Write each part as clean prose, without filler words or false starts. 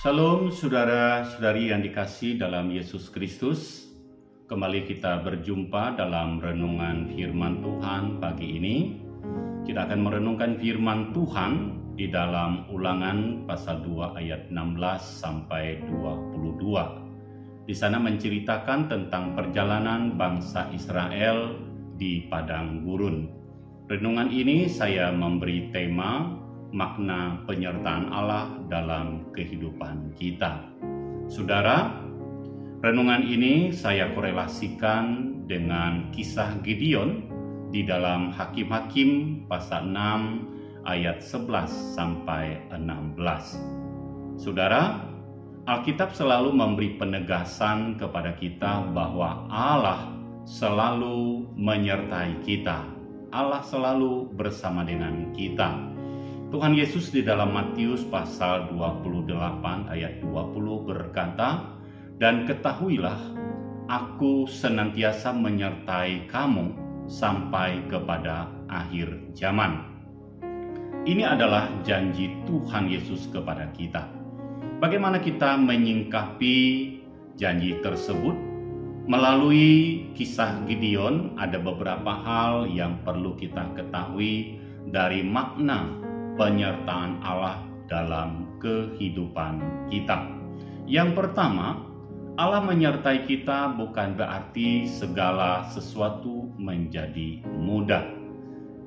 Salam saudara-saudari yang dikasihi dalam Yesus Kristus. Kembali kita berjumpa dalam renungan firman Tuhan pagi ini. Kita akan merenungkan firman Tuhan di dalam Ulangan pasal 2 ayat 16 sampai 22. Di sana menceritakan tentang perjalanan bangsa Israel di padang gurun. Renungan ini saya memberi tema makna penyertaan Allah dalam kehidupan kita. Saudara, renungan ini saya korelasikan dengan kisah Gideon di dalam Hakim-Hakim pasal 6 ayat 11 sampai 16. Saudara, Alkitab selalu memberi penegasan kepada kita bahwa Allah selalu menyertai kita. Allah selalu bersama dengan kita. Tuhan Yesus di dalam Matius pasal 28 ayat 20 berkata, "Dan ketahuilah, aku senantiasa menyertai kamu sampai kepada akhir zaman." Ini adalah janji Tuhan Yesus kepada kita. Bagaimana kita menyingkapi janji tersebut? Melalui kisah Gideon, ada beberapa hal yang perlu kita ketahui dari makna penyertaan Allah dalam kehidupan kita. Yang pertama, Allah menyertai kita bukan berarti segala sesuatu menjadi mudah.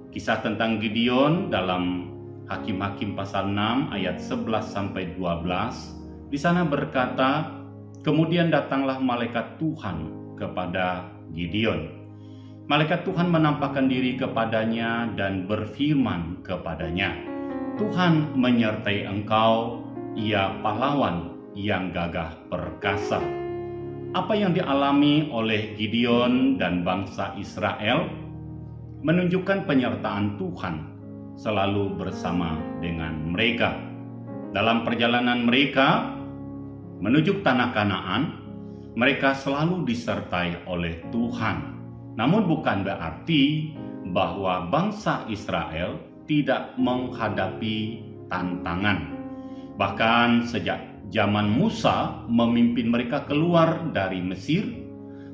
Kisah tentang Gideon dalam Hakim-Hakim pasal 6 ayat 11 sampai 12, di sana berkata, "Kemudian datanglah malaikat Tuhan kepada Gideon. Malaikat Tuhan menampakkan diri kepadanya dan berfirman kepadanya, 'Tuhan menyertai engkau, ia pahlawan yang gagah perkasa.'" Apa yang dialami oleh Gideon dan bangsa Israel menunjukkan penyertaan Tuhan selalu bersama dengan mereka. Dalam perjalanan mereka menuju tanah Kanaan, mereka selalu disertai oleh Tuhan. Namun bukan berarti bahwa bangsa Israel tidak menghadapi tantangan. Bahkan sejak zaman Musa memimpin mereka keluar dari Mesir,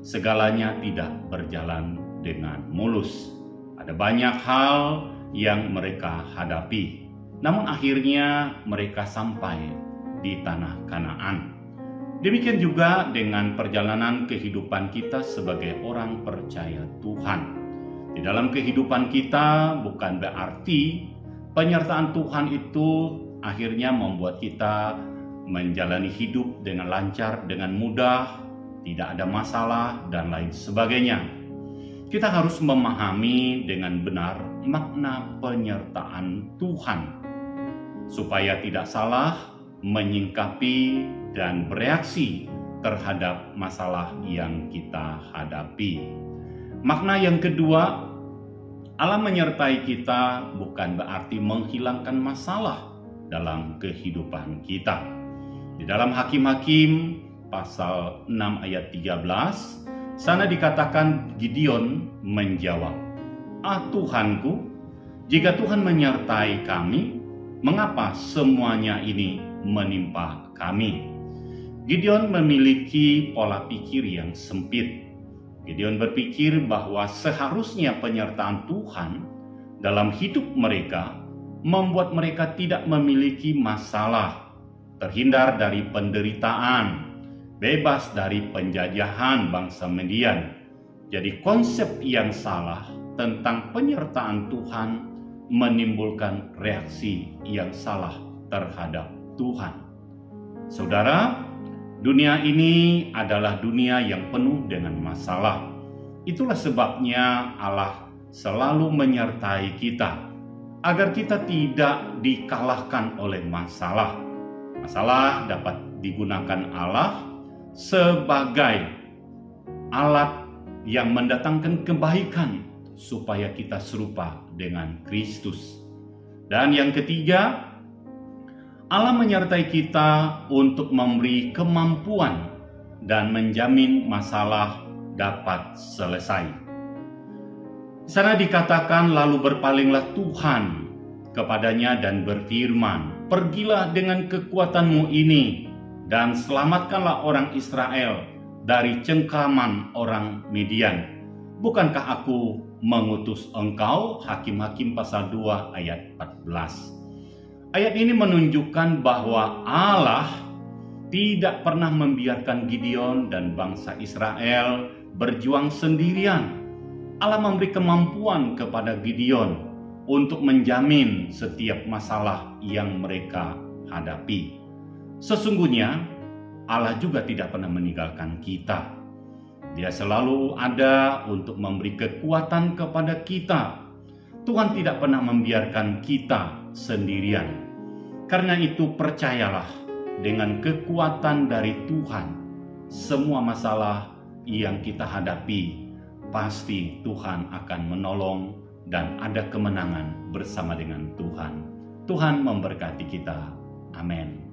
segalanya tidak berjalan dengan mulus. Ada banyak hal yang mereka hadapi. Namun akhirnya mereka sampai di tanah Kanaan. Demikian juga dengan perjalanan kehidupan kita sebagai orang percaya Tuhan. Di dalam kehidupan kita bukan berarti penyertaan Tuhan itu akhirnya membuat kita menjalani hidup dengan lancar, dengan mudah, tidak ada masalah, dan lain sebagainya. Kita harus memahami dengan benar makna penyertaan Tuhan, supaya tidak salah menyingkapi dan bereaksi terhadap masalah yang kita hadapi. Makna yang kedua, Allah menyertai kita bukan berarti menghilangkan masalah dalam kehidupan kita. Di dalam Hakim-Hakim pasal 6 ayat 13, sana dikatakan Gideon menjawab, Tuhanku, jika Tuhan menyertai kami, mengapa semuanya ini menimpa kami?" Gideon memiliki pola pikir yang sempit. Gideon berpikir bahwa seharusnya penyertaan Tuhan dalam hidup mereka membuat mereka tidak memiliki masalah, terhindar dari penderitaan, bebas dari penjajahan bangsa Median. Jadi konsep yang salah tentang penyertaan Tuhan menimbulkan reaksi yang salah terhadap Tuhan. Saudara, dunia ini adalah dunia yang penuh dengan masalah. Itulah sebabnya Allah selalu menyertai kita, agar kita tidak dikalahkan oleh masalah. Masalah dapat digunakan Allah sebagai alat yang mendatangkan kebaikan supaya kita serupa dengan Kristus. Dan yang ketiga, Allah menyertai kita untuk memberi kemampuan dan menjamin masalah dapat selesai. Di sana dikatakan, "Lalu berpalinglah Tuhan kepadanya dan berfirman, 'Pergilah dengan kekuatanmu ini dan selamatkanlah orang Israel dari cengkraman orang Midian. Bukankah aku mengutus engkau? Hakim-Hakim pasal 2 ayat 14. Ayat ini menunjukkan bahwa Allah tidak pernah membiarkan Gideon dan bangsa Israel berjuang sendirian. Allah memberi kemampuan kepada Gideon untuk menjamin setiap masalah yang mereka hadapi. Sesungguhnya Allah juga tidak pernah meninggalkan kita. Dia selalu ada untuk memberi kekuatan kepada kita. Tuhan tidak pernah membiarkan kita sendirian. Karena itu percayalah, dengan kekuatan dari Tuhan, semua masalah yang kita hadapi, pasti Tuhan akan menolong dan ada kemenangan bersama dengan Tuhan. Tuhan memberkati kita. Amin.